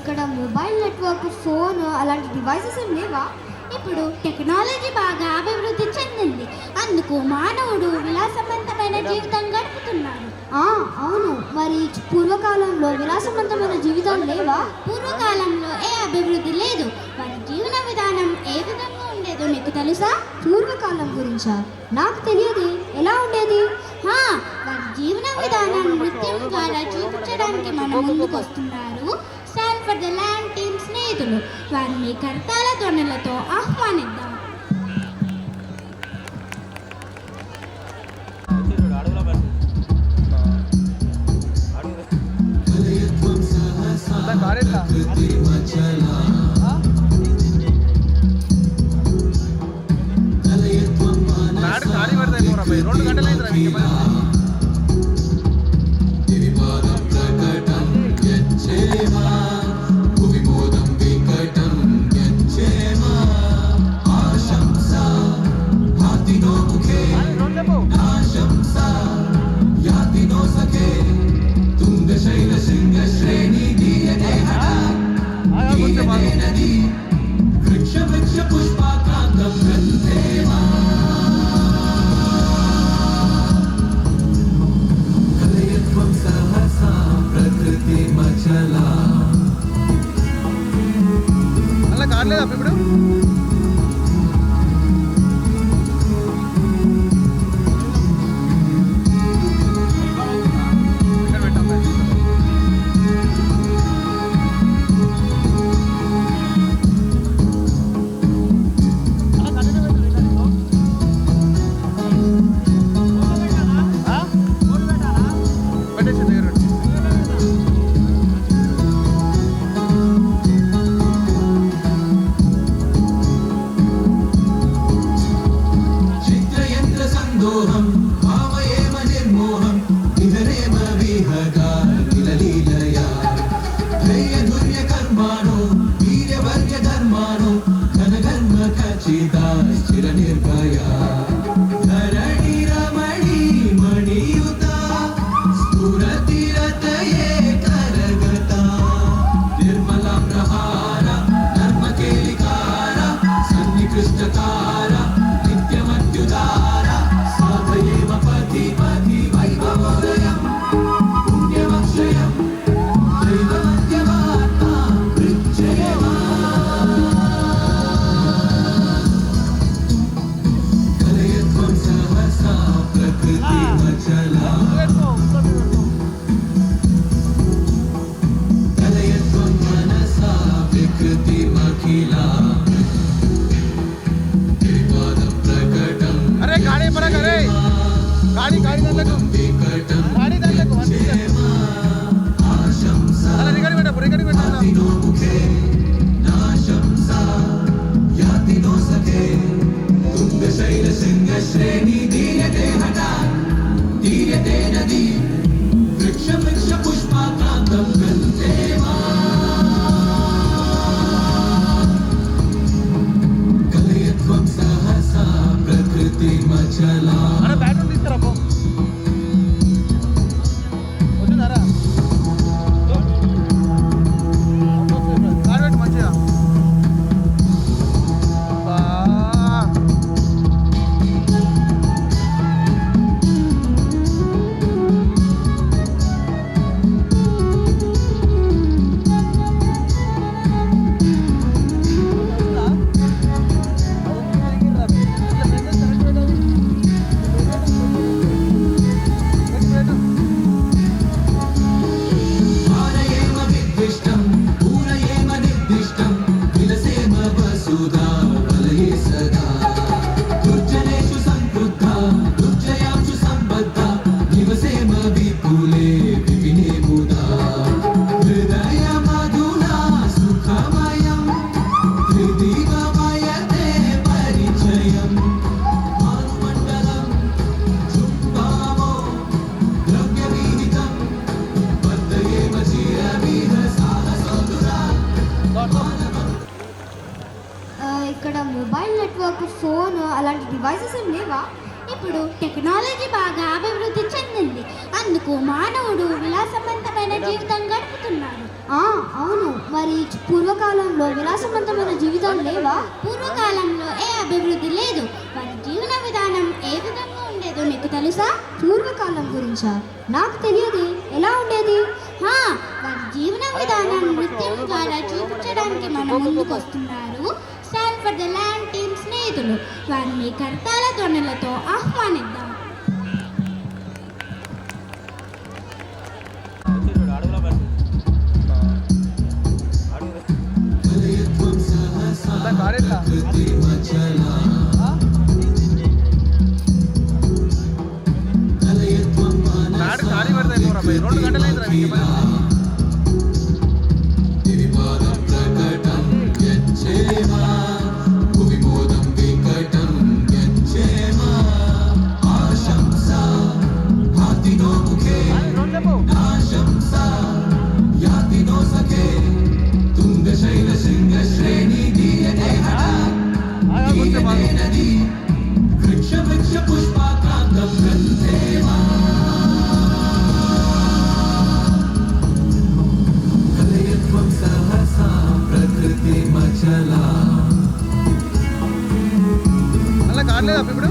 ఇక్కడ mobile network, phone అలాంటి devices ఏం లేవా? ఇప్పుడు టెక్నాలజీ బాగా అభివృద్ధి చెందింది. అందుకు మానవుడు విలాసవంతమైన జీవితం గడుపుతున్నాడు. అవును. మరి పూర్వకాలంలో విలాసవంతమైన జీవితాలు లేవా? పూర్వకాలంలో ఏ అభివృద్ధి లేదు. వారి జీవన విధానం ఏ విధంగా ఉండేదో నీకు తెలుసా? పూర్వకాలం గురించా? నాకు తెలియదు. ఎలా ఉండేది? వారి జీవన విధానం నృత్యం ద్వారా చూపించడానికి మన ముందుకు వస్తున్నారు stand for the land team స్నేహితులు. వారిని కర్తాల ధ్వనులతో ఆహ్వానిద్దాం. అలా కాలేదు ఇప్పుడు ఇక్కడ మొబైల్ నెట్వర్క్, ఫోన్ అలాంటి డివైసెస్ ఏం లేవా? ఇప్పుడు టెక్నాలజీ బాగా అభివృద్ధి చెందింది. అందుకు మానవుడు విలాసవంతమైన జీవితం గడుపుతున్నాడు. అవును. మరి పూర్వకాలంలో విలాసవంతమైన జీవితాలు లేవా? పూర్వకాలంలో ఏ అభివృద్ధి లేదు. వారి జీవన విధానం ఏ విధంగా ఉండేదో నీకు తెలుసా? పూర్వకాలం గురించా? నాకు తెలియదు. ఎలా ఉండేది? వారి జీవన విధానం నృత్యం ద్వారా చూపించడానికి మన ముందుకు వస్తున్నారు stand for the land team స్నేహితులు. వారిని కర్తాల ధ్వనులతో ఆహ్వానిద్దాం. ఖాళీ పడతాయి 2 గంటలు అయింది. అలా కాలేదు ఇప్పుడు